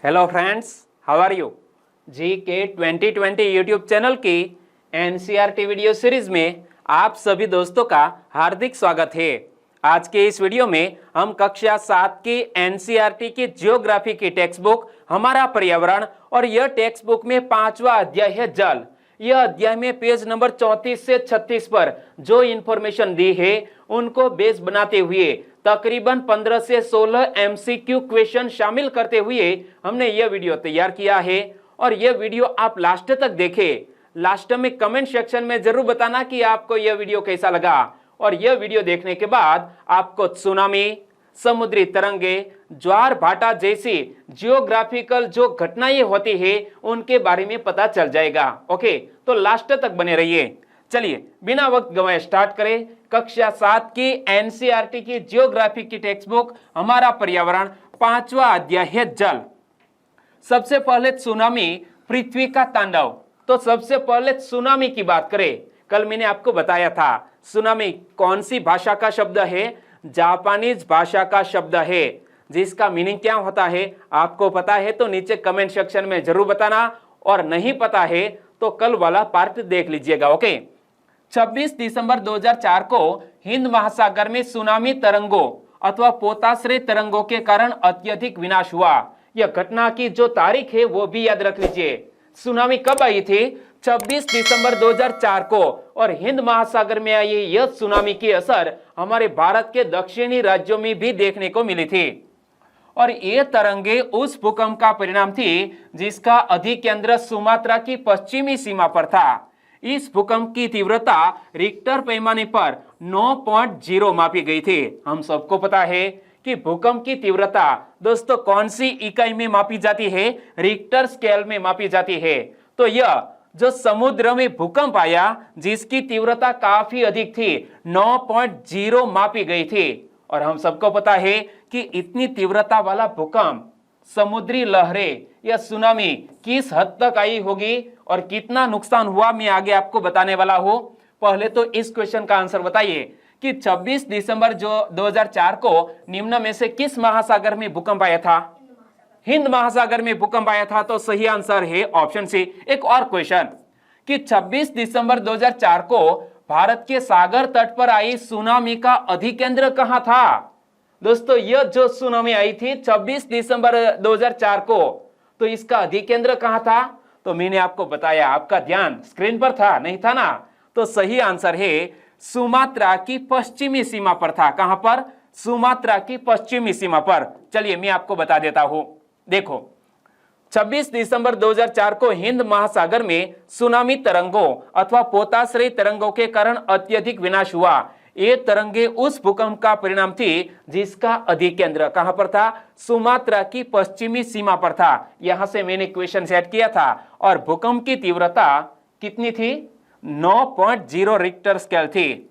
Hello friends, how are you. G K 2020 YouTube channel की NCERT video series में आप सभी दोस्तों का हार्दिक स्वागत है। आज के इस वीडियो में हम कक्षा 7 की एनसीईआरटी की जियोग्राफी की टेक्स्ट बुक हमारा पर्यावरण और यह टेक्स्ट बुक में 5वां अध्याय है जल। यह अध्याय में पेज नंबर 34 से 36 पर जो इंफॉर्मेशन दी है उनको बेस बनाते हुए तकरीबन 15 से 16 एमसीक्यू क्वेश्चन शामिल करते हुए हमने यह वीडियो तैयार किया है। और यह वीडियो आप लास्ट तक देखें। लास्ट में कमेंट सेक्शन में जरूर बताना कि आपको यह वीडियो कैसा लगा। और यह वीडियो देखने के बाद आपको सुनामी, समुद्री तरंगे, ज्वार भाटा जैसी जियोग्राफिकल जो घटनाएं होती है उनके बारे में पता चल जाएगा। ओके, तो लास्ट तक बने रहिए। चलिए बिना वक्त गवाए स्टार्ट करें। कक्षा 7 की एनसीईआरटी की जियोग्राफी की टेक्स्ट बुक हमारा पर्यावरण 5वां अध्याय है जल। सबसे पहले सुनामी, पृथ्वी का तांडव। तो सबसे पहले सुनामी की बात करें। कल मैंने आपको बताया था सुनामी कौन सी भाषा का शब्द है, जापानीज भाषा का शब्द है, जिसका मीनिंग क्या होता है आपको पता है तो नीचे कमेंट सेक्शन में जरूर बताना, और नहीं पता है तो कल वाला पार्ट देख लीजिएगा। ओके, 26 दिसंबर 2004 को हिंद महासागर में सुनामी तरंगों अथवा पोताश्रय तरंगों के कारण अत्यधिक विनाश हुआ। यह घटना की जो तारीख है वो भी याद रख लीजिए। सुनामी कब आई थी? 26 दिसंबर 2004 को। और हिंद महासागर में आई यह सुनामी की असर हमारे भारत के दक्षिणी राज्यों में भी देखने को मिली थी। और ये तरंगे उस भूकंप का परिणाम थी जिसका अधिकेंद्र सुमात्रा की पश्चिमी सीमा पर था। इस भूकंप की तीव्रता रिक्टर पैमाने पर 9.0 मापी गई थी। हम सबको पता है कि भूकंप की तीव्रता दोस्तों कौन सी इकाई में मापी जाती है? रिक्टर स्केल में मापी जाती है। तो यह जो समुद्र में भूकंप आया जिसकी तीव्रता काफी अधिक थी, 9.0 मापी गई थी। और हम सबको पता है कि इतनी तीव्रता वाला भूकंप, समुद्री लहरें या सुनामी किस हद तक आई होगी और कितना नुकसान हुआ मैं आगे आपको बताने वाला हूं। पहले तो इस क्वेश्चन का आंसर बताइए कि 26 दिसंबर 2004 को निम्न में से किस महासागर में भूकंप आया था? हिंद महासागर में भूकंप आया था। तो सही आंसर है ऑप्शन सी। एक और क्वेश्चन कि 26 दिसंबर 2004 को भारत के सागर तट पर आई सुनामी का अधिकेंद्र कहां था? दोस्तों यह जो सुनामी आई थी 26 दिसंबर 2004 को, तो इसका अधिकेंद्र कहां था? तो मैंने आपको बताया, आपका ध्यान स्क्रीन पर था, नहीं था ना? तो सही आंसर है सुमात्रा की पश्चिमी सीमा पर था। कहां पर? सुमात्रा की पश्चिमी सीमा पर। चलिए मैं आपको बता देता हूं। देखो, 26 दिसंबर 2004 को हिंद महासागर में सुनामी तरंगों अथवा पोताश्रय तरंगों के कारण अत्यधिक विनाश हुआ। ये तरंगे उस भूकंप का परिणाम थी जिसका अधिकेंद्र कहां पर था? सुमात्रा की पश्चिमी सीमा पर था। यहां से मैंने क्वेश्चन सेट किया था। और भूकंप की तीव्रता कितनी थी? 9.0 रिक्टर स्केल थी।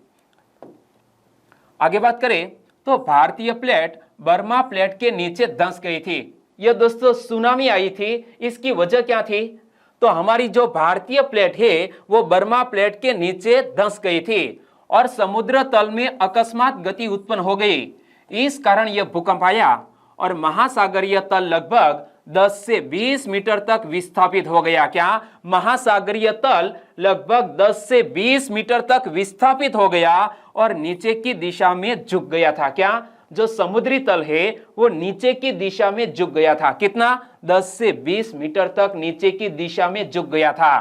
आगे बात करें तो भारतीय प्लेट बर्मा प्लेट के नीचे धंस गई थी। यह दोस्तों सुनामी आई थी, इसकी वजह क्या थी? तो हमारी जो भारतीय प्लेट है वो बर्मा प्लेट के नीचे धंस गई थी और समुद्र तल में अकस्मात गति उत्पन्न हो गई। इस कारण यह भूकंप आया और महासागरीय तल लगभग 10 से 20 मीटर तक विस्थापित हो गया। क्या? महासागरीय तल लगभग 10 से 20 मीटर तक विस्थापित हो गया और नीचे की दिशा में झुक गया था। क्या? जो समुद्री तल है वो नीचे की दिशा में झुक गया था। कितना? 10 से 20 मीटर तक नीचे की दिशा में झुक गया था।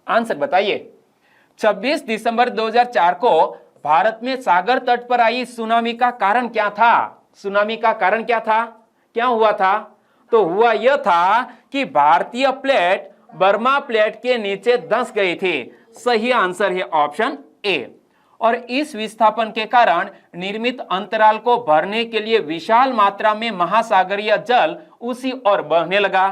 आंसर बताइए। 26 दिसंबर 2004 को भारत में सागर तट पर आई सुनामी का कारण क्या था? सुनामी का कारण क्या था? क्या हुआ था? तो हुआ यह था कि भारतीय प्लेट बर्मा प्लेट के नीचे धंस गई थी। सही आंसर है ऑप्शन ए। और इस विस्थापन के कारण निर्मित अंतराल को भरने के लिए विशाल मात्रा में महासागरीय जल उसी ओर बहने लगा।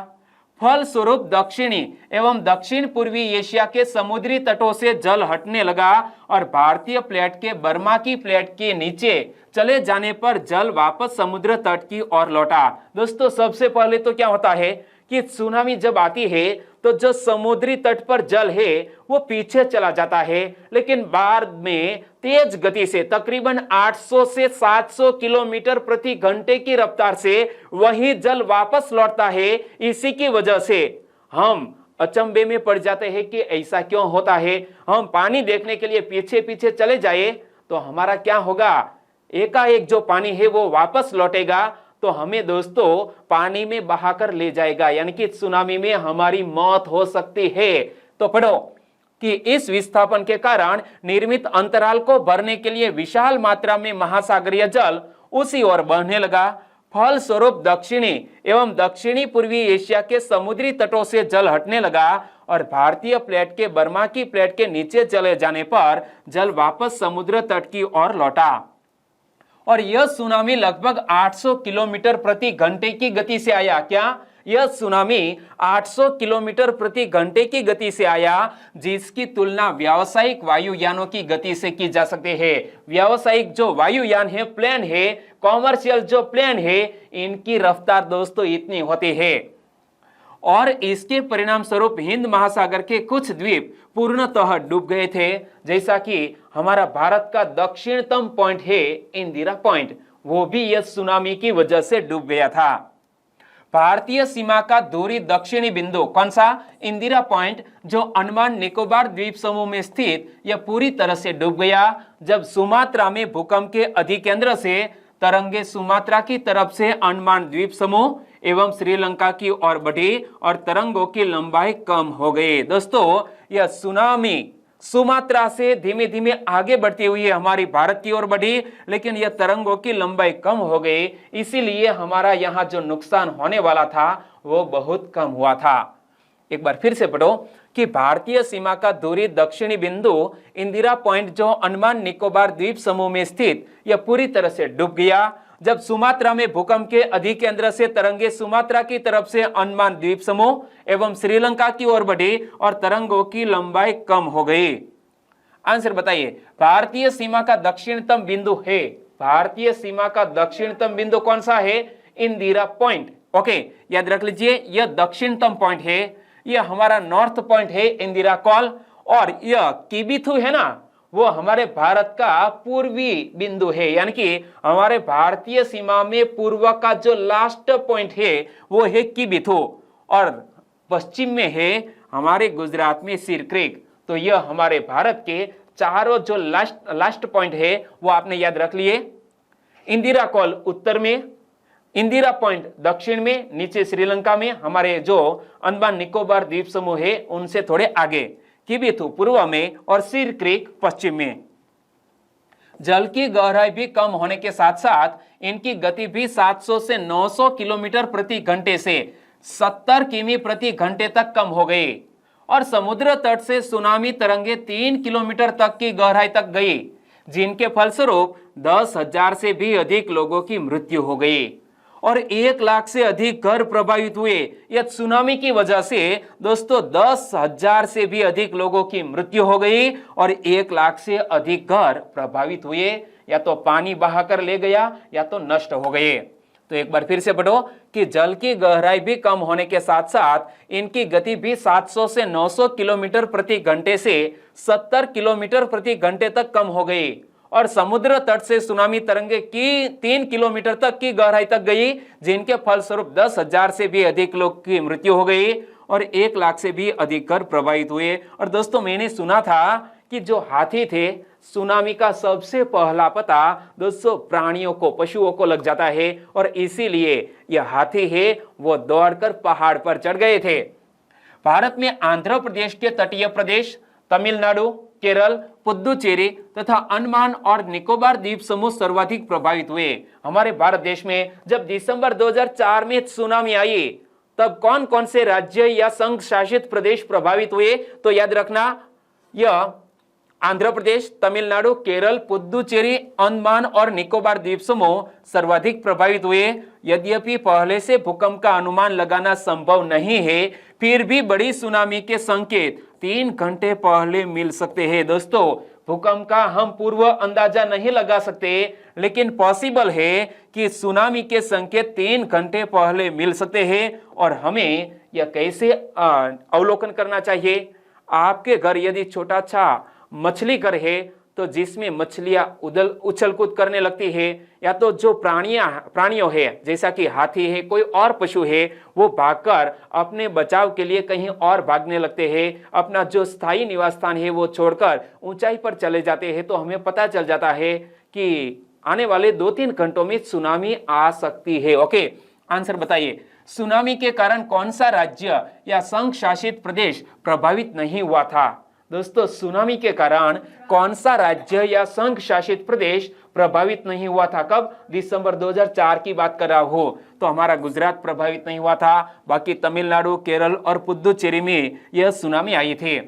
फलस्वरूप दक्षिणी एवं दक्षिण पूर्वी एशिया के समुद्री तटों से जल हटने लगा और भारतीय प्लेट के बर्मा की प्लेट के नीचे चले जाने पर जल वापस समुद्र तट की ओर लौटा। दोस्तों सबसे पहले तो क्या होता है कि सुनामी जब आती है तो जो समुद्री तट पर जल है वो पीछे चला जाता है, लेकिन बाद में तेज गति से तकरीबन 800 से 700 किलोमीटर प्रति घंटे की रफ्तार से वही जल वापस लौटता है। इसी की वजह से हम अचंभे में पड़ जाते हैं कि ऐसा क्यों होता है। हम पानी देखने के लिए पीछे पीछे चले जाए तो हमारा क्या होगा, एकाएक जो पानी है वो वापस लौटेगा तो हमें दोस्तों पानी में बहाकर ले जाएगा, यानी कि सुनामी में हमारी मौत हो सकती है। तो पढ़ो कि इस विस्थापन के कारण निर्मित अंतराल को भरने के लिए विशाल मात्रा में महासागरीय जल उसी ओर बहने लगा। फलस्वरूप दक्षिणी एवं दक्षिणी पूर्वी एशिया के समुद्री तटों से जल हटने लगा और भारतीय प्लेट के बर्मा की प्लेट के नीचे चले जाने पर जल वापस समुद्र तट की ओर लौटा और यह सुनामी लगभग 800 किलोमीटर प्रति घंटे की गति से आया। क्या यह सुनामी 800 किलोमीटर प्रति घंटे की गति से आया, जिसकी तुलना व्यावसायिक वायुयानों की गति से की जा सकती है। व्यावसायिक जो वायुयान है, प्लेन है, कॉमर्शियल जो प्लेन है, इनकी रफ्तार दोस्तों इतनी होती है और इसके परिणाम स्वरूप हिंद महासागर के कुछ द्वीप पूर्णतः डूब गए थे। जैसा कि हमारा भारत का दक्षिणतम पॉइंट है इंदिरा पॉइंट, वो भी यह सुनामी की वजह से डूब गया था। भारतीय सीमा का दूरी दक्षिणी बिंदु कौन सा, इंदिरा पॉइंट, जो अंडमान निकोबार द्वीप समूह में स्थित, यह पूरी तरह से डूब गया जब सुमात्रा में भूकंप के अधिकेंद्र से तरंगे सुमात्रा की तरफ से अंडमान द्वीप समूह एवं श्रीलंका की ओर बढ़ी और तरंगों की लंबाई कम हो गई। दोस्तों यह सुनामी सुमात्रा से धीमे धीमे आगे बढ़ती हुई हमारी भारत की ओर बढ़ी, लेकिन यह तरंगों की लंबाई कम हो गई, इसीलिए हमारा यहाँ जो नुकसान होने वाला था वो बहुत कम हुआ था। एक बार फिर से पढ़ो कि भारतीय सीमा का दूरी दक्षिणी बिंदु इंदिरा पॉइंट, जो अंडमान निकोबार द्वीप समूह में स्थित, यह पूरी तरह से डूब गया जब सुमात्रा में भूकंप के अधिकेंद्र से तरंगे सुमात्रा की तरफ से अंडमान द्वीप समूह एवं श्रीलंका की ओर बढ़ी और तरंगों की लंबाई कम हो गई। आंसर बताइए, भारतीय सीमा का दक्षिणतम बिंदु है, भारतीय सीमा का दक्षिणतम बिंदु कौन सा है, इंदिरा पॉइंट। ओके, याद रख लीजिए यह दक्षिणतम पॉइंट है, यह हमारा नॉर्थ पॉइंट है इंदिरा कॉल, और यह किबिथु है ना, वो हमारे भारत का पूर्वी बिंदु है, यानी कि हमारे भारतीय सीमा में पूर्व का जो लास्ट पॉइंट है वो है किबिथु, और पश्चिम में है हमारे गुजरात में सिर क्रीक। तो यह हमारे भारत के चारों जो लास्ट पॉइंट है वो आपने याद रख लिए। इंदिरा कॉल उत्तर में, इंदिरा पॉइंट दक्षिण में, नीचे श्रीलंका में, हमारे जो अंडमान निकोबार द्वीप समूह है उनसे थोड़े आगे किबिथु पूर्व में और सिर क्रीक पश्चिम में। जल की गहराई भी कम होने के साथ साथ इनकी गति भी 700 से 900 किलोमीटर प्रति घंटे से 70 किमी प्रति घंटे तक कम हो गई और समुद्र तट से सुनामी तरंगे 3 किलोमीटर तक की गहराई तक गई, जिनके फलस्वरूप 10,000 से भी अधिक लोगों की मृत्यु हो गई और 1 लाख से अधिक घर प्रभावित हुए। यह सुनामी की वजह से दोस्तों 10,000 से भी अधिक लोगों की मृत्यु हो गई और 1 लाख से अधिक घर प्रभावित हुए, या तो पानी बहाकर ले गया या तो नष्ट हो गए। तो एक बार फिर से पढ़ो कि जल की गहराई भी कम होने के साथ साथ इनकी गति भी 700 से 900 किलोमीटर प्रति घंटे से 70 किलोमीटर प्रति घंटे तक कम हो गई और समुद्र तट से सुनामी तरंगे की 3 किलोमीटर तक की गहराई तक गई, जिनके फलस्वरूप 10,000 से भी अधिक लोग की मृत्यु हो गई और 1 लाख से भी अधिक घर प्रभावित हुए। और दोस्तों मैंने सुना था कि जो हाथी थे, सुनामी का सबसे पहला पता दोस्तों प्राणियों को, पशुओं को लग जाता है और इसीलिए यह हाथी है वो दौड़कर पहाड़ पर चढ़ गए थे। भारत में आंध्र प्रदेश के तटीय प्रदेश, तमिलनाडु, केरल, पुदुचेरी तथा अंडमान और निकोबार द्वीप समूह सर्वाधिक प्रभावित हुए। हमारे भारत देश में जब दिसंबर 2004 में सुनामी आई तब कौन कौन से राज्य या संघ शासित प्रदेश प्रभावित हुए, तो याद रखना यह आंध्र प्रदेश, तमिलनाडु, केरल, पुदुचेरी, अंडमान और निकोबार द्वीप समूह सर्वाधिक प्रभावित हुए। यद्यपि पहले से भूकंप का अनुमान लगाना संभव नहीं है, फिर भी बड़ी सुनामी के संकेत 3 घंटे पहले मिल सकते हैं। दोस्तों भूकंप का हम पूर्व अंदाजा नहीं लगा सकते, लेकिन पॉसिबल है कि सुनामी के संकेत 3 घंटे पहले मिल सकते हैं और हमें या कैसे अवलोकन करना चाहिए। आपके घर यदि छोटा सा मछली घर है तो जिसमें मछलियां उछल कूद करने लगती है, या तो जो प्राणियों है जैसा कि हाथी है, कोई और पशु है, वो भागकर अपने बचाव के लिए कहीं और भागने लगते हैं, अपना जो स्थायी निवास स्थान है वो छोड़कर ऊंचाई पर चले जाते हैं, तो हमें पता चल जाता है कि आने वाले 2-3 घंटों में सुनामी आ सकती है। ओके, आंसर बताइए, सुनामी के कारण कौन सा राज्य या संघ शासित प्रदेश प्रभावित नहीं हुआ था। दोस्तों, सुनामी के कारण कौन सा राज्य या संघ शासित प्रदेश प्रभावित नहीं हुआ था। कब? दिसंबर 2004 की बात कर रहा हूं, तो हमारा गुजरात प्रभावित नहीं हुआ था, बाकी तमिलनाडु, केरल और पुदुचेरी में यह सुनामी आई थी।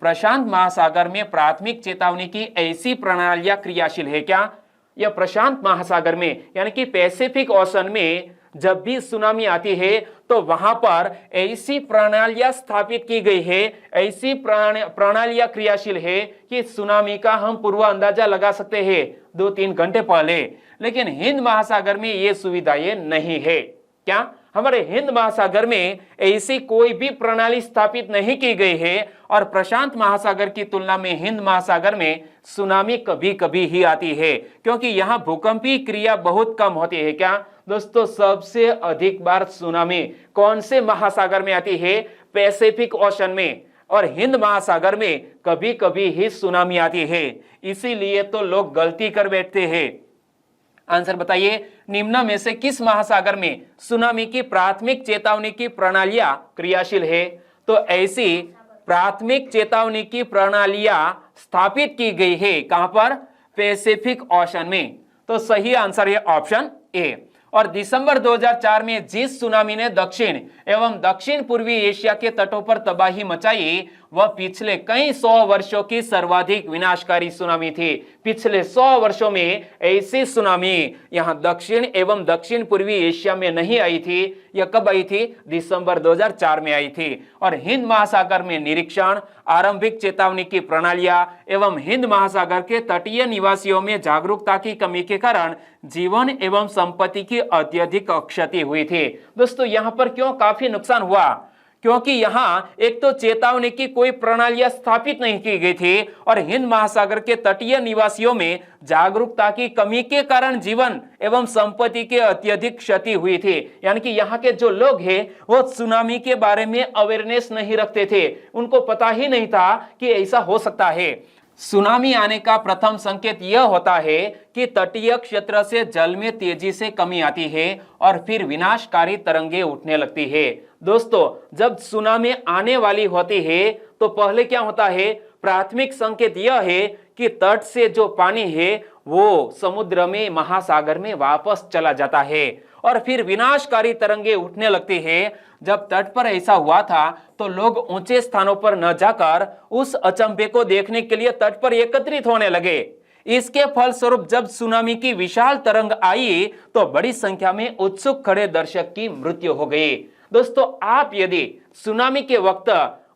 प्रशांत महासागर में प्राथमिक चेतावनी की ऐसी प्रणालियां क्रियाशील है क्या? यह प्रशांत महासागर में यानी कि पैसिफिक ओशन में जब भी सुनामी आती है तो वहां पर ऐसी प्रणालियां स्थापित की गई है, ऐसी प्रणालियां क्रियाशील है कि सुनामी का हम पूर्व अंदाजा लगा सकते हैं 2-3 घंटे पहले। लेकिन हिंद महासागर में ये सुविधाएं नहीं है। क्या? हमारे हिंद महासागर में ऐसी कोई भी प्रणाली स्थापित नहीं की गई है, और प्रशांत महासागर की तुलना में हिंद महासागर में सुनामी कभी कभी ही आती है, क्योंकि यहाँ भूकंपीय क्रिया बहुत कम होती है। क्या दोस्तों, सबसे अधिक बार सुनामी कौन से महासागर में आती है? पैसिफिक ओशन में, और हिंद महासागर में कभी कभी ही सुनामी आती है। इसीलिए तो लोग गलती कर बैठते हैं। आंसर बताइए, निम्न में से किस महासागर में सुनामी की प्राथमिक चेतावनी की प्रणालियां क्रियाशील है? तो ऐसी प्राथमिक चेतावनी की प्रणालियां स्थापित की गई है कहां पर? पैसिफिक ओशन में। तो सही आंसर है ऑप्शन ए। और दिसंबर 2004 में जिस सुनामी ने दक्षिण एवं दक्षिण पूर्वी एशिया के तटों पर तबाही मचाई, वह पिछले कई 100 वर्षों की सर्वाधिक विनाशकारी सुनामी थी। पिछले 100 वर्षों में ऐसी सुनामी यहां दक्षिण एवं दक्षिण पूर्वी एशिया में नहीं आई थी। यह कब आई थी? दिसंबर 2004 में आई थी। और हिंद महासागर में निरीक्षण, आरंभिक चेतावनी की प्रणालियां एवं हिंद महासागर के तटीय निवासियों में जागरूकता की कमी के कारण जीवन एवं संपत्ति की अत्यधिक क्षति हुई थी। दोस्तों, यहां पर क्यों काफी नुकसान हुआ? क्योंकि यहां एक तो चेतावनी की कोई प्रणालियां स्थापित नहीं की गई थी, और हिंद महासागर के तटीय निवासियों में जागरूकता की कमी के कारण जीवन एवं संपत्ति के अत्यधिक क्षति हुई थी। यानी कि यहाँ के जो लोग हैं वो सुनामी के बारे में अवेयरनेस नहीं रखते थे, उनको पता ही नहीं था कि ऐसा हो सकता है। सुनामी आने का प्रथम संकेत यह होता है कि तटीय क्षेत्र से जल में तेजी से कमी आती है और फिर विनाशकारी तरंगे उठने लगती है। दोस्तों, जब सुनामी आने वाली होती है तो पहले क्या होता है? प्राथमिक संकेत यह है कि तट से जो पानी है वो समुद्र में, महासागर में वापस चला जाता है, और फिर विनाशकारी तरंगे उठने लगती है। जब तट पर ऐसा हुआ था तो लोग ऊंचे स्थानों पर न जाकर उस अचंभे को देखने के लिए तट पर एकत्रित होने लगे। इसके फलस्वरूप जब सुनामी की विशाल तरंग आई तो बड़ी संख्या में उत्सुक खड़े दर्शक की मृत्यु हो गई। दोस्तों, आप यदि सुनामी के वक्त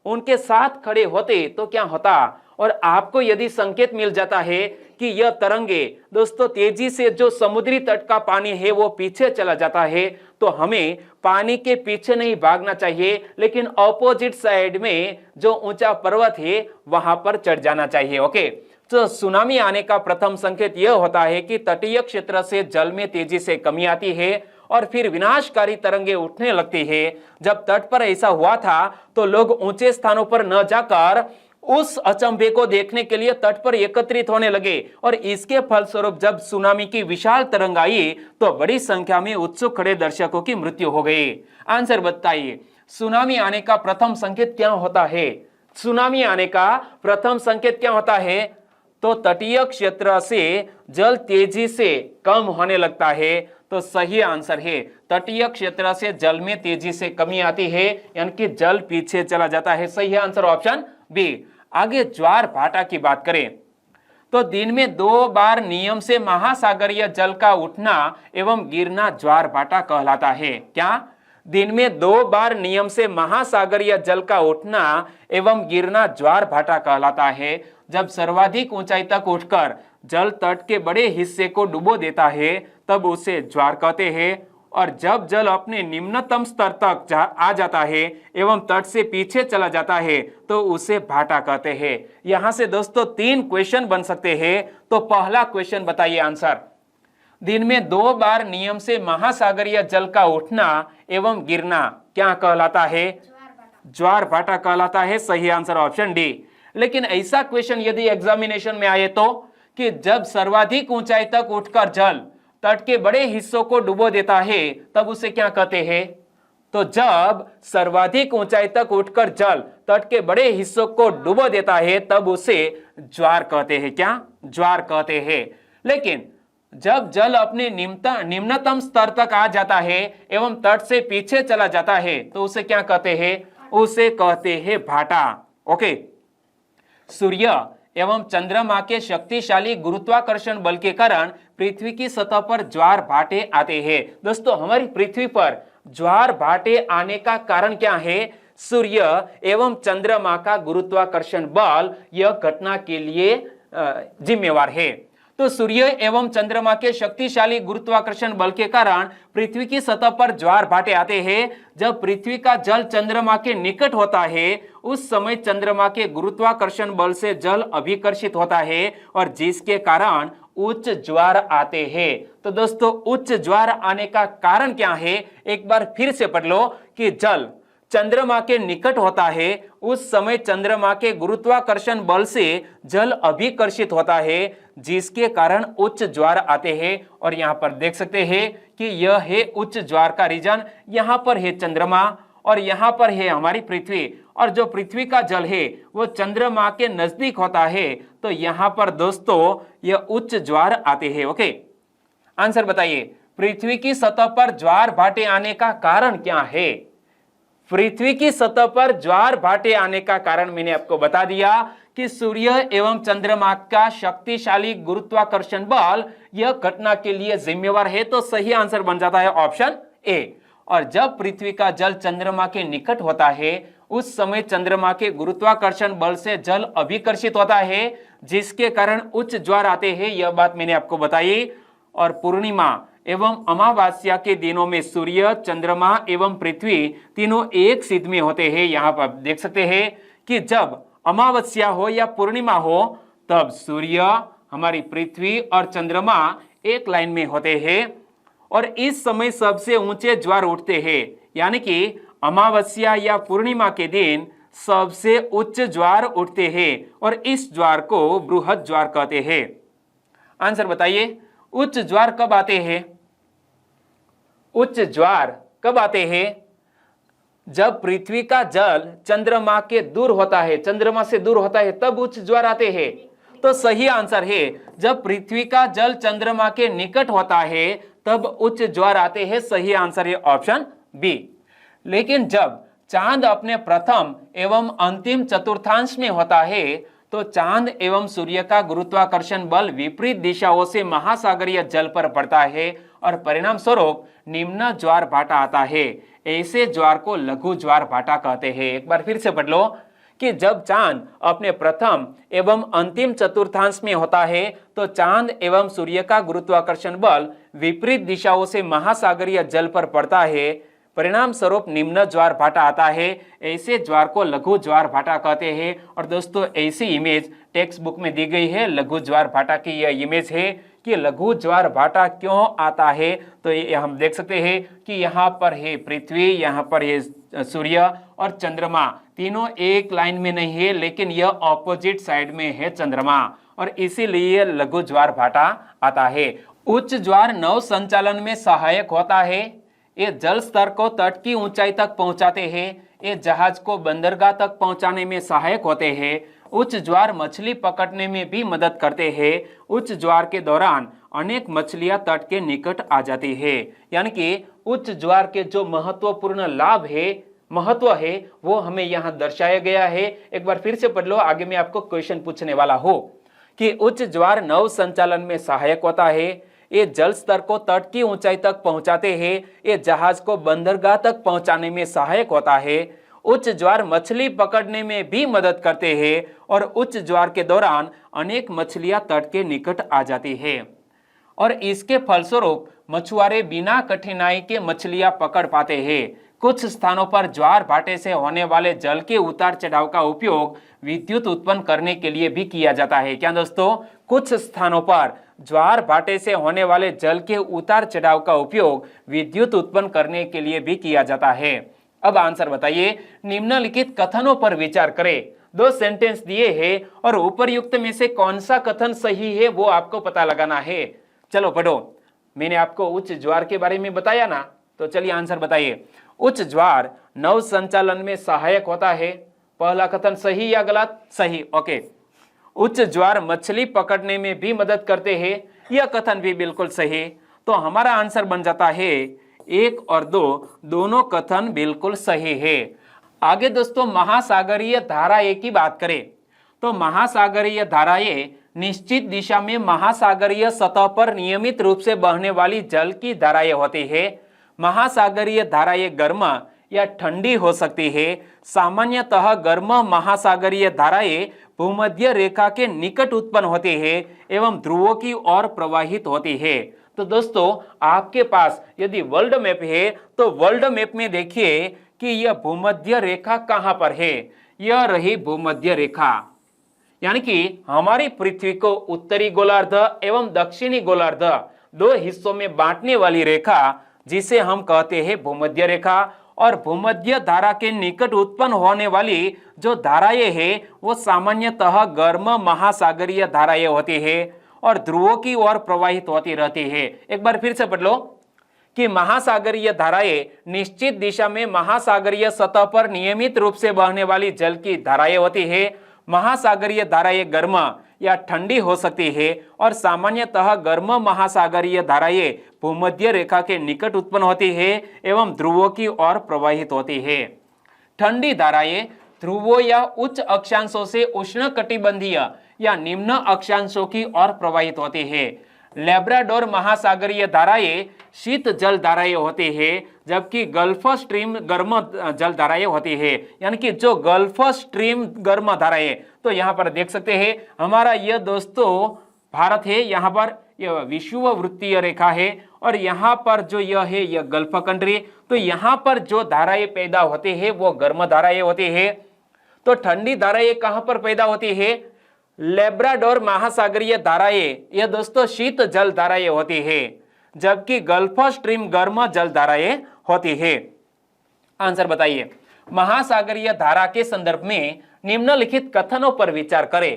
उनके साथ खड़े होते तो क्या होता? और आपको यदि संकेत मिल जाता है कि यह तरंगे दोस्तों तेजी से जो समुद्री तट का पानी है वो पीछे चला जाता है, तो हमें पानी के पीछे नहीं भागना चाहिए, लेकिन ऑपोजिट साइड में जो ऊंचा पर्वत है वहां पर चढ़ जाना चाहिए। ओके, तो सुनामी आने का प्रथम संकेत यह होता है कि तटीय क्षेत्र से जल में तेजी से कमी आती है और फिर विनाशकारी तरंगे उठने लगती है। जब तट पर ऐसा हुआ था तो लोग ऊंचे स्थानों पर न जाकर उस अचंभे को देखने के लिए तट पर एकत्रित होने लगे, और इसके फलस्वरूप जब सुनामी की विशाल तरंग आई तो बड़ी संख्या में उत्सुक खड़े दर्शकों की मृत्यु हो गई। आंसर बताइए, सुनामी आने का प्रथम संकेत क्या होता है? सुनामी आने का प्रथम संकेत क्या होता है? तो तटीय क्षेत्र से जल तेजी से कम होने लगता है। तो सही आंसर है, तटीय क्षेत्र से जल में तेजी से कमी आती है, यानी कि जल पीछे चला जाता है। सही आंसर ऑप्शन बी। आगे ज्वार भाटा की बात करें तो दिन में 2 बार नियम से महासागरीय जल का उठना एवं गिरना ज्वार भाटा कहलाता है। क्या? दिन में 2 बार नियम से महासागरीय जल का उठना एवं गिरना ज्वार भाटा कहलाता है। जब सर्वाधिक ऊंचाई तक उठकर जल तट के बड़े हिस्से को डुबो देता है तब उसे ज्वार कहते हैं, और जब जल अपने निम्नतम स्तर तक आ जाता है एवं तट से पीछे चला जाता है तो उसे भाटा कहते हैं। यहां से दोस्तों 3 क्वेश्चन बन सकते हैं। तो पहला क्वेश्चन बताइए आंसर। दिन में 2 बार नियम से महासागरीय जल का उठना एवं गिरना क्या कहलाता है? ज्वार भाटा कहलाता है। सही आंसर ऑप्शन डी। लेकिन ऐसा क्वेश्चन यदि एग्जामिनेशन में आए तो कि जब सर्वाधिक ऊंचाई तक उठकर जल तट के बड़े हिस्सों को डुबो देता है तब उसे क्या कहते हैं? तो जब सर्वाधिक ऊंचाई तक उठकर जल तट के बड़े हिस्सों को डुबो देता है तब उसे ज्वार कहते हैं। क्या? ज्वार कहते हैं। लेकिन जब जल अपने निम्नतम स्तर तक आ जाता है एवं तट से पीछे चला जाता है तो उसे क्या कहते हैं? उसे कहते हैं भाटा। ओके। सूर्य एवं चंद्रमा के शक्तिशाली गुरुत्वाकर्षण बल के कारण पृथ्वी की सतह पर ज्वार भाटे आते हैं। दोस्तों हमारी पृथ्वी पर ज्वार भाटे आने का कारण क्या है? सूर्य एवं चंद्रमा का गुरुत्वाकर्षण बल यह घटना के लिए जिम्मेवार है। तो सूर्य एवं चंद्रमा के शक्तिशाली गुरुत्वाकर्षण बल के कारण पृथ्वी की सतह पर ज्वार भाटे आते हैं। जब पृथ्वी का जल चंद्रमा के निकट होता है उस समय चंद्रमा के गुरुत्वाकर्षण बल से जल अभिकर्षित होता है और जिसके कारण उच्च ज्वार आते हैं। तो दोस्तों उच्च ज्वार आने का कारण क्या है? एक बार फिर से पढ़ लो कि जल चंद्रमा के निकट होता है उस समय चंद्रमा के गुरुत्वाकर्षण बल से जल अभिकर्षित होता है जिसके कारण उच्च ज्वार आते हैं। और यहां पर देख सकते हैं कि यह है उच्च ज्वार का रीजन। यहां पर है चंद्रमा और यहां पर है हमारी पृथ्वी। और जो पृथ्वी का जल है वो चंद्रमा के नजदीक होता है तो यहां पर दोस्तों यह उच्च ज्वार आते हैं। ओके। आंसर बताइए। पृथ्वी की सतह पर ज्वार भाटे आने का कारण क्या है? पृथ्वी की सतह पर ज्वार भाटे आने का कारण मैंने आपको बता दिया कि सूर्य एवं चंद्रमा का शक्तिशाली गुरुत्वाकर्षण बल यह घटना के लिए जिम्मेवार है। तो सही आंसर बन जाता है ऑप्शन ए। और जब पृथ्वी का जल चंद्रमा के निकट होता है उस समय चंद्रमा के गुरुत्वाकर्षण बल से जल अभिकर्षित होता है जिसके कारण उच्च ज्वार आते हैं। यह बात मैंने आपको बताई। और पूर्णिमा एवं अमावस्या के दिनों में सूर्य चंद्रमा एवं पृथ्वी तीनों एक सिद्ध में होते हैं। यहाँ पर देख सकते हैं कि जब अमावस्या हो या पूर्णिमा हो तब सूर्य हमारी पृथ्वी और चंद्रमा एक लाइन में होते हैं और इस समय सबसे ऊंचे ज्वार उठते हैं। यानी कि अमावस्या या पूर्णिमा के दिन सबसे उच्च ज्वार उठते हैं और इस ज्वार को बृहद ज्वार कहते हैं। आंसर बताइए। उच्च ज्वार कब आते हैं? उच्च ज्वार कब आते हैं? जब पृथ्वी का जल चंद्रमा के दूर होता है, चंद्रमा से दूर होता है तब उच्च ज्वार आते हैं। तो सही आंसर है जब पृथ्वी का जल चंद्रमा के निकट होता है तब उच्च ज्वार आते हैं। सही आंसर है ऑप्शन बी। लेकिन जब चांद अपने प्रथम एवं अंतिम चतुर्थांश में होता है तो चांद एवं सूर्य का गुरुत्वाकर्षण बल विपरीत दिशाओं से महासागरीय जल पर पड़ता है और परिणाम स्वरूप निम्न ज्वार भाटा आता है। ऐसे ज्वार को लघु ज्वार भाटा कहते हैं। एक बार फिर से पढ़ लो कि जब चांद अपने प्रथम एवं अंतिम चतुर्थांश में होता है तो चांद एवं सूर्य का गुरुत्वाकर्षण बल विपरीत दिशाओं से महासागरीय जल पर पड़ता है। परिणाम स्वरूप निम्न ज्वार भाटा आता है। ऐसे ज्वार को लघु ज्वार भाटा कहते हैं। और दोस्तों ऐसी इमेज टेक्स्ट बुक में दी गई है। लघु ज्वार भाटा की यह इमेज है कि लघु ज्वार भाटा क्यों आता है। तो ये हम देख सकते हैं कि यहाँ पर है पृथ्वी, यहाँ पर है सूर्य और चंद्रमा, तीनों एक लाइन में नहीं है लेकिन यह ऑपोजिट साइड में है चंद्रमा और इसीलिए लघु ज्वार भाटा आता है। उच्च ज्वार नौ संचालन में सहायक होता है। ये जल स्तर को तट की ऊंचाई तक पहुंचाते हैं। ये जहाज को बंदरगाह तक पहुंचाने में सहायक होते हैं। उच्च ज्वार मछली पकड़ने में भी मदद करते हैं। उच्च ज्वार के दौरान अनेक मछलियां तट के निकट आ जाती है। यानी कि उच्च ज्वार के जो महत्वपूर्ण लाभ है, महत्व है, वो हमें यहाँ दर्शाया गया है। एक बार फिर से पढ़ लो, आगे मैं आपको क्वेश्चन पूछने वाला हूँ कि उच्च ज्वार नौ संचालन में सहायक होता है। ये जल स्तर को तट की ऊंचाई तक पहुंचाते हैं। ये जहाज को बंदरगाह तक पहुंचाने में सहायक होता है। उच्च ज्वार मछली पकड़ने में भी मदद करते हैं और उच्च ज्वार के दौरान अनेक मछलियां तट के निकट आ जाती है और इसके फलस्वरूप मछुआरे बिना कठिनाई के मछलियां पकड़ पाते हैं। कुछ स्थानों पर ज्वार भाटे से होने वाले जल के उतार चढ़ाव का उपयोग विद्युत उत्पन्न करने के लिए भी किया जाता है। क्या दोस्तों? कुछ स्थानों पर ज्वार भाटे से होने वाले जल के उतार चढ़ाव का उपयोग विद्युत उत्पन्न करने के लिए भी किया जाता है। अब आंसर बताइए। निम्नलिखित कथनों पर विचार करें। दो सेंटेंस दिए हैं और उपरयुक्त में से कौन सा कथन सही है वो आपको पता लगाना है। चलो पढ़ो। मैंने आपको उच्च ज्वार के बारे में बताया ना, तो चलिए आंसर बताइए। उच्च ज्वार नौ संचालन में सहायक होता है। पहला कथन सही या गलत? सही। ओके। उच्च ज्वार मछली पकड़ने में भी मदद करते हैं, यह कथन भी बिल्कुल सही। तो हमारा आंसर बन जाता है 1 और 2, दोनों कथन बिल्कुल सही है। आगे दोस्तों महासागरीय धाराएं की बात करें तो महासागरीय धाराएं निश्चित दिशा में महासागरीय सतह पर नियमित रूप से बहने वाली जल की धाराएं होती है। महासागरीय धाराएं गर्म या ठंडी हो सकती है। सामान्यतः गर्म महासागरीय धाराएं भूमध्य रेखा के निकट उत्पन्न होती है एवं ध्रुवों की ओर प्रवाहित होती है। तो दोस्तों आपके पास यदि वर्ल्ड मैप है तो वर्ल्ड मैप में देखिए कि यह भूमध्य रेखा कहां पर है। यह रही भूमध्य रेखा, यानी कि हमारी पृथ्वी को उत्तरी गोलार्ध एवं दक्षिणी गोलार्ध दो हिस्सों में बांटने वाली रेखा, जिसे हम कहते हैं भूमध्य रेखा। और भूमध्य धारा के निकट उत्पन्न होने वाली जो धाराएं हैं वो सामान्यतः गर्म महासागरीय धाराएं होती है और ध्रुवों की ओर प्रवाहित होती रहती है। एक बार फिर से पढ़ लो कि महासागरीय धाराएं निश्चित दिशा में महासागरीय सतह पर नियमित रूप से बहने वाली जल की धाराएं होती है। महासागरीय धाराएं गर्म या ठंडी हो सकती है और सामान्यतः गर्म महासागरीय धाराएं भूमध्य रेखा के निकट उत्पन्न होती है एवं ध्रुवों की ओर प्रवाहित होती है। ठंडी धाराएं ध्रुवों या उच्च अक्षांशों से उष्णकटिबंधीय या निम्न अक्षांशों की ओर प्रवाहित होती है। लैब्राडोर महासागरीय धाराएं शीत जल धाराएं होती है, जबकि गल्फ स्ट्रीम गर्म जल धाराएं होती है। यानी कि जो गल्फ स्ट्रीम गर्म धाराएं, तो यहाँ पर देख सकते हैं हमारा यह दोस्तों भारत है, यहाँ पर यह विषुववृत्तीय रेखा है और यहाँ पर जो यह है यह गल्फ कंट्री। तो यहाँ पर जो धाराएं पैदा होती है वो गर्म धाराएं होती है। तो ठंडी धाराएं कहाँ पर पैदा होती है? लैब्राडोर महासागरीय धाराएं यह दोस्तों शीत जल धाराएं होती है, जबकि गल्फ स्ट्रीम गर्म जल धाराएं होती है। आंसर बताइए। महासागरीय धारा के संदर्भ में निम्नलिखित कथनों पर विचार करें।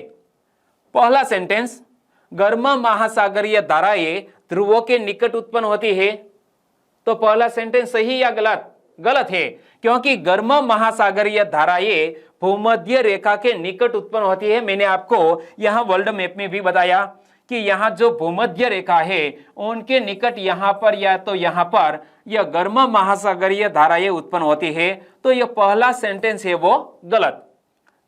पहला सेंटेंस, गर्म महासागरीय धाराएं ध्रुवों के निकट उत्पन्न होती है। तो पहला सेंटेंस सही या गलत? गलत है, क्योंकि गर्म महासागरीय धाराएं भूमध्य रेखा के निकट उत्पन्न होती है। मैंने आपको यहाँ वर्ल्ड मैप में भी बताया कि यहाँ जो भूमध्य रेखा है उनके निकट यहाँ पर या तो यहाँ पर यह गर्म महासागरीय धाराएं उत्पन्न होती है। तो यह पहला सेंटेंस है वो गलत।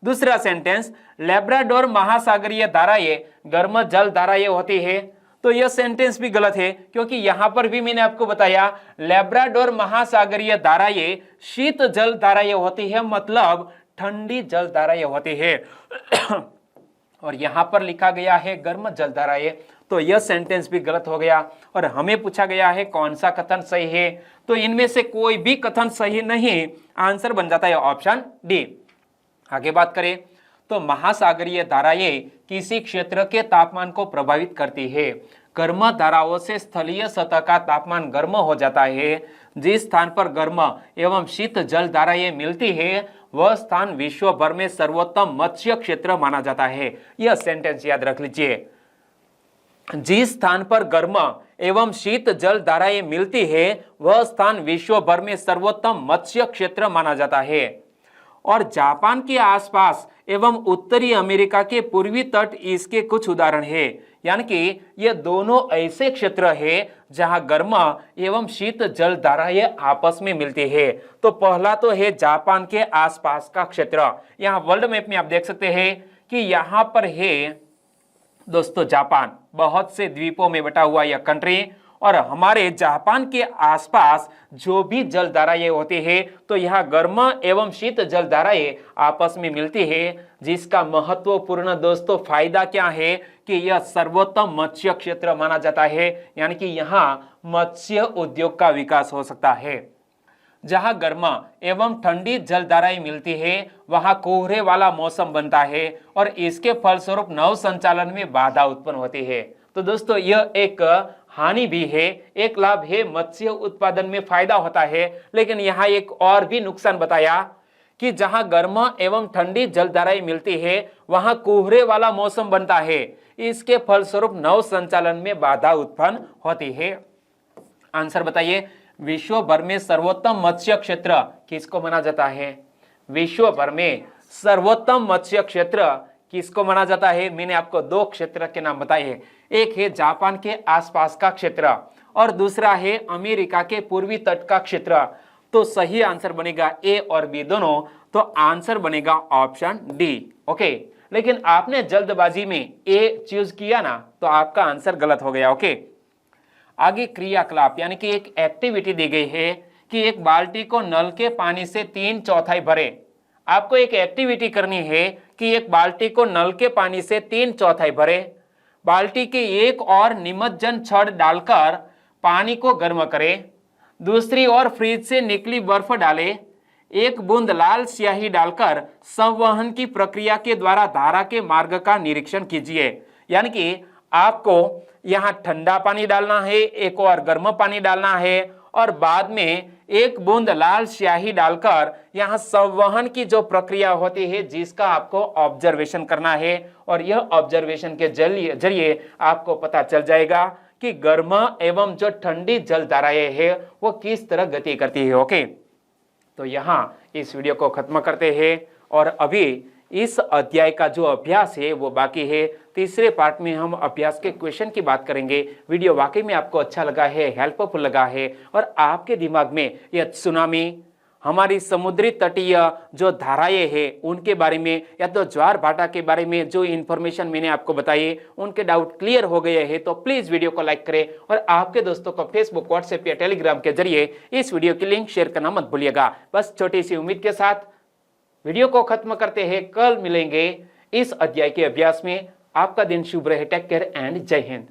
दूसरा सेंटेंस, लैब्राडोर महासागरीय धाराएं गर्म जल धाराएं होती है। तो यह सेंटेंस भी गलत है, क्योंकि यहां पर भी मैंने आपको बताया लैब्राडोर महासागरीय धाराएं शीत जल धाराएं होती है, मतलब ठंडी जल धाराएं होती है। और यहां पर लिखा गया है गर्म जल धाराएं, तो यह सेंटेंस भी गलत हो गया। और हमें पूछा गया है कौन सा कथन सही है, तो इनमें से कोई भी कथन सही नहीं। आंसर बन जाता है ऑप्शन डी। आगे बात करें तो महासागरीय धाराएं किसी क्षेत्र के तापमान को प्रभावित करती है। गर्म धाराओं से स्थलीय सतह का तापमान गर्म हो जाता है। जिस स्थान पर गर्म एवं शीत जल धाराएं मिलती है वह स्थान विश्व भर में सर्वोत्तम मत्स्य क्षेत्र माना जाता है। यह सेंटेंस याद रख लीजिए। जिस स्थान पर गर्म एवं शीत जल धाराएं मिलती है वह स्थान विश्व भर में सर्वोत्तम मत्स्य क्षेत्र माना जाता है। और जापान के आसपास एवं उत्तरी अमेरिका के पूर्वी तट इसके कुछ उदाहरण हैं। यानी कि ये दोनों ऐसे क्षेत्र हैं जहां गर्म एवं शीत जल धाराएं आपस में मिलती है। तो पहला तो है जापान के आसपास का क्षेत्र। यहाँ वर्ल्ड मैप में आप देख सकते हैं कि यहाँ पर है दोस्तों जापान, बहुत से द्वीपों में बटा हुआ यह कंट्री। और हमारे जापान के आसपास जो भी जलधाराएं होती है तो यह गर्म एवं शीत जलधाराएं आपस में मिलती है, जिसका महत्वपूर्ण दोस्तों फायदा क्या है कि यह सर्वोत्तम मत्स्य क्षेत्र माना जाता है, यानी कि यहाँ मत्स्य उद्योग का विकास हो सकता है। जहां गर्म एवं ठंडी जलधाराएं मिलती है वहां कोहरे वाला मौसम बनता है और इसके फलस्वरूप नव संचालन में बाधा उत्पन्न होती है। तो दोस्तों यह एक हानि भी है, एक लाभ है, मत्स्य उत्पादन में फायदा होता है, लेकिन यहाँ एक और भी नुकसान बताया कि जहां गर्म एवं ठंडी जलधाराएं मिलती है वहां कोहरे वाला मौसम बनता है, इसके फलस्वरूप नव संचालन में बाधा उत्पन्न होती है। आंसर बताइए, विश्व भर में सर्वोत्तम मत्स्य क्षेत्र किसको माना जाता है? विश्व भर में सर्वोत्तम मत्स्य क्षेत्र किसको माना जाता है? मैंने आपको दो क्षेत्र के नाम बताए हैं, एक है जापान के आसपास का क्षेत्र और दूसरा है अमेरिका के पूर्वी तट का क्षेत्र। तो सही आंसर बनेगा ए और बी दोनों, तो आंसर बनेगा ऑप्शन डी। ओके, लेकिन आपने जल्दबाजी में ए चूज किया ना, तो आपका आंसर गलत हो गया। ओके, आगे क्रियाकलाप यानी कि एक एक्टिविटी दी गई है कि एक बाल्टी को नल के पानी से 3/4 भरे। आपको एक एक्टिविटी करनी है कि एक बाल्टी को नल के पानी से 3/4 भरे, बाल्टी के एक और निमज्जन छड़ डालकर पानी को गर्म करें, दूसरी ओर फ्रिज से निकली बर्फ डालें, एक बूंद लाल स्याही डालकर संवहन की प्रक्रिया के द्वारा धारा के मार्ग का निरीक्षण कीजिए। यानी कि आपको यहाँ ठंडा पानी डालना है, एक और गर्म पानी डालना है और बाद में एक बूंद लाल स्याही डालकर यहाँ संवहन की जो प्रक्रिया होती है जिसका आपको ऑब्जर्वेशन करना है, और यह ऑब्जर्वेशन के जरिए आपको पता चल जाएगा कि गर्म एवं जो ठंडी जलधाराएं है वो किस तरह गति करती है। ओके, तो यहाँ इस वीडियो को खत्म करते हैं और अभी इस अध्याय का जो अभ्यास है वो बाकी है। तीसरे पार्ट में हम अभ्यास के क्वेश्चन की बात करेंगे। वीडियो वाकई में आपको अच्छा लगा है, हेल्पफुल लगा है और आपके दिमाग में यह सुनामी, हमारी समुद्री तटीय जो धाराएं हैं उनके बारे में या तो ज्वार भाटा के बारे में जो इन्फॉर्मेशन मैंने आपको बताई उनके डाउट क्लियर हो गए हैं, तो प्लीज वीडियो को लाइक करें और आपके दोस्तों को फेसबुक, व्हाट्सएप या टेलीग्राम के जरिए इस वीडियो की लिंक शेयर करना मत भूलिएगा। बस छोटी सी उम्मीद के साथ वीडियो को खत्म करते हैं, कल मिलेंगे इस अध्याय के अभ्यास में। आपका दिन शुभ रहे, टेक केयर एंड जय हिंद।